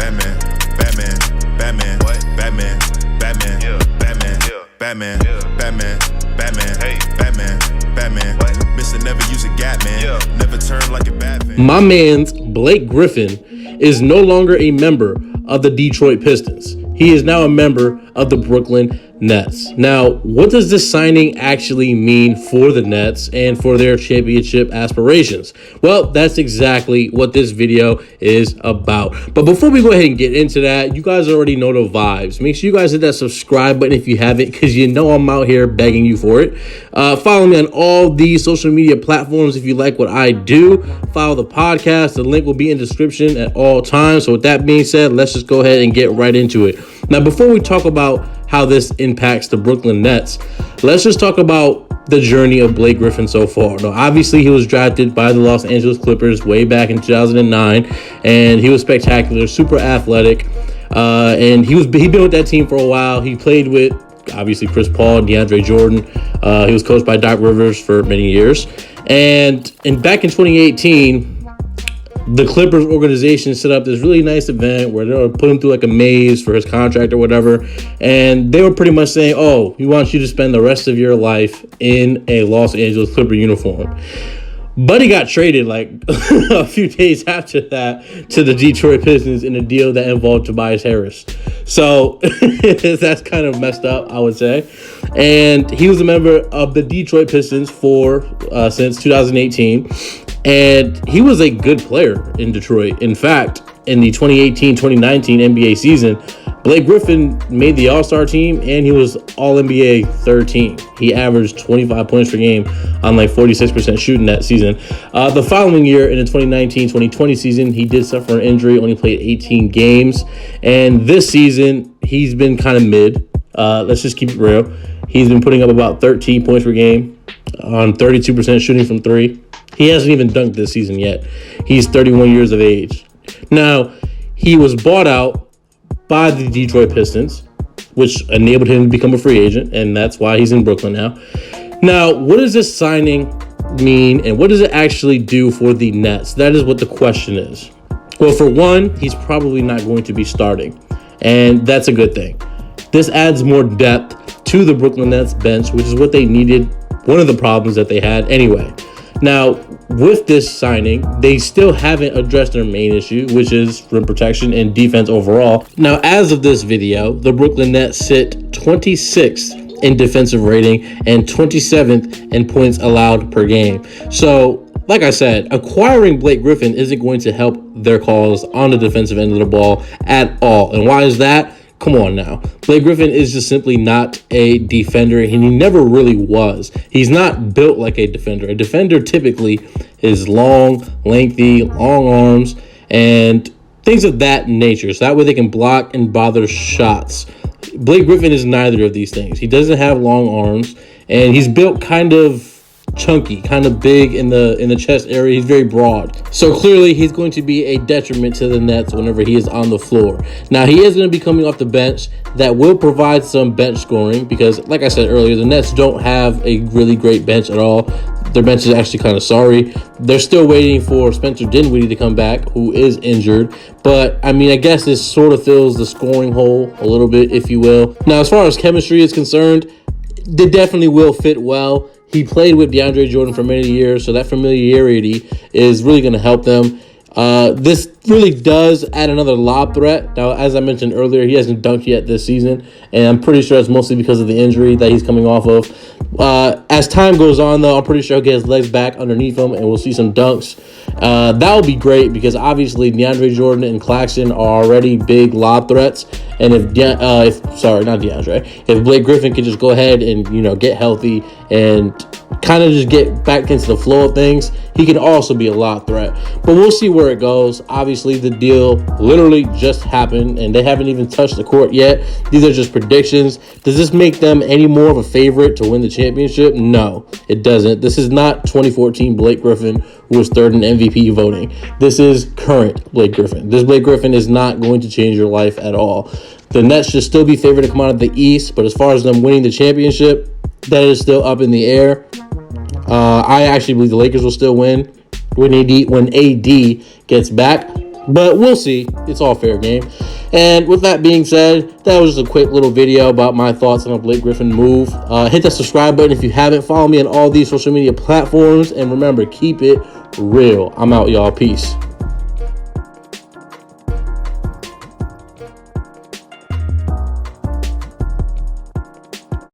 Batman, Batman, Batman, what? Batman, Batman, yeah. Batman, yeah. Batman, yeah. Batman, Batman, hey, Batman, Batman, what? Mr. Never use a gap, man. Yeah. Never turn like a Batman. My man's Blake Griffin is no longer a member of the Detroit Pistons. He is now a member of the Brooklyn Nets. Now, what does this signing actually mean for the Nets and for their championship aspirations? Well, that's exactly what this video is about. But before we go ahead and get into that, you guys already know the vibes. Make sure you guys hit that subscribe button if you haven't, because you know I'm out here begging you for it. Follow me on all these social media platforms if you like what I do. Follow the podcast. The link will be in the description at all times. So with that being said, let's just go ahead and get right into it. Now, before we talk about how this impacts the Brooklyn Nets, let's just talk about the journey of Blake Griffin so far. Now, obviously, he was drafted by the Los Angeles Clippers way back in 2009, and he was spectacular, super athletic, and he's been with that team for a while. He played with, obviously, Chris Paul and DeAndre Jordan. He was coached by Doc Rivers for many years, and back in 2018, the Clippers organization set up this really nice event where they were putting him through like a maze for his contract or whatever. And they were pretty much saying, oh, we want you to spend the rest of your life in a Los Angeles Clipper uniform. But he got traded like a few days after that to the Detroit Pistons in a deal that involved Tobias Harris. So that's kind of messed up, I would say. And he was a member of the Detroit Pistons since 2018. And he was a good player in Detroit. In fact, in the 2018-2019 NBA season, Blake Griffin made the All-Star team, and he was All-NBA third team. He averaged 25 points per game on like 46% shooting that season. The following year, in the 2019-2020 season, he did suffer an injury, only played 18 games. And this season, he's been kind of mid. Let's just keep it real. He's been putting up about 13 points per game on 32% shooting from three. He hasn't even dunked this season yet. He's 31 years of age. Now, he was bought out by the Detroit Pistons, which enabled him to become a free agent, and that's why he's in Brooklyn now. Now, what does this signing mean, and what does it actually do for the Nets? That is what the question is. Well, for one, he's probably not going to be starting, and that's a good thing. This adds more depth to the Brooklyn Nets bench, which is what they needed, one of the problems that they had anyway. Now, with this signing, they still haven't addressed their main issue, which is rim protection and defense overall. Now, as of this video, the Brooklyn Nets sit 26th in defensive rating and 27th in points allowed per game. So, like I said, acquiring Blake Griffin isn't going to help their cause on the defensive end of the ball at all. And why is that? Come on now. Blake Griffin is just simply not a defender, and he never really was. He's not built like a defender. A defender typically is long, lengthy, long arms, and things of that nature. So that way they can block and bother shots. Blake Griffin is neither of these things. He doesn't have long arms, and he's built kind of chunky, kind of big in the chest area. He's very broad. So clearly he's going to be a detriment to the Nets whenever he is on the floor. Now, he is going to be coming off the bench. That will provide some bench scoring because, like I said earlier, the Nets don't have a really great bench at all. Their bench is actually kind of sorry. They're still waiting for Spencer Dinwiddie to come back, who is injured. But, I mean, I guess this sort of fills the scoring hole a little bit, if you will. Now, as far as chemistry is concerned, they definitely will fit well. He played with DeAndre Jordan for many years, so that familiarity is really going to help them. This really does add another lob threat. Now, as I mentioned earlier, he hasn't dunked yet this season, and I'm pretty sure it's mostly because of the injury that he's coming off of. As time goes on, though, I'm pretty sure he'll get his legs back underneath him, and we'll see some dunks. That would be great because obviously DeAndre Jordan and Claxton are already big lob threats. And if Blake Griffin could just go ahead and, get healthy and kind of just get back into the flow of things, he can also be a lob threat. But we'll see where it goes. Obviously, the deal literally just happened, and they haven't even touched the court yet. These are just predictions. Does this make them any more of a favorite to win the championship? No, it doesn't. This is not 2014 Blake Griffin, who was third in MVP voting. This is current Blake Griffin. This Blake Griffin is not going to change your life at all. The Nets should still be favored to come out of the East, but as far as them winning the championship, that is still up in the air. I actually believe the Lakers will still win when AD gets back. But we'll see. It's all fair game. And with that being said, that was just a quick little video about my thoughts on a Blake Griffin move. Hit that subscribe button if you haven't. Follow me on all these social media platforms. And remember, keep it real. I'm out, y'all. Peace.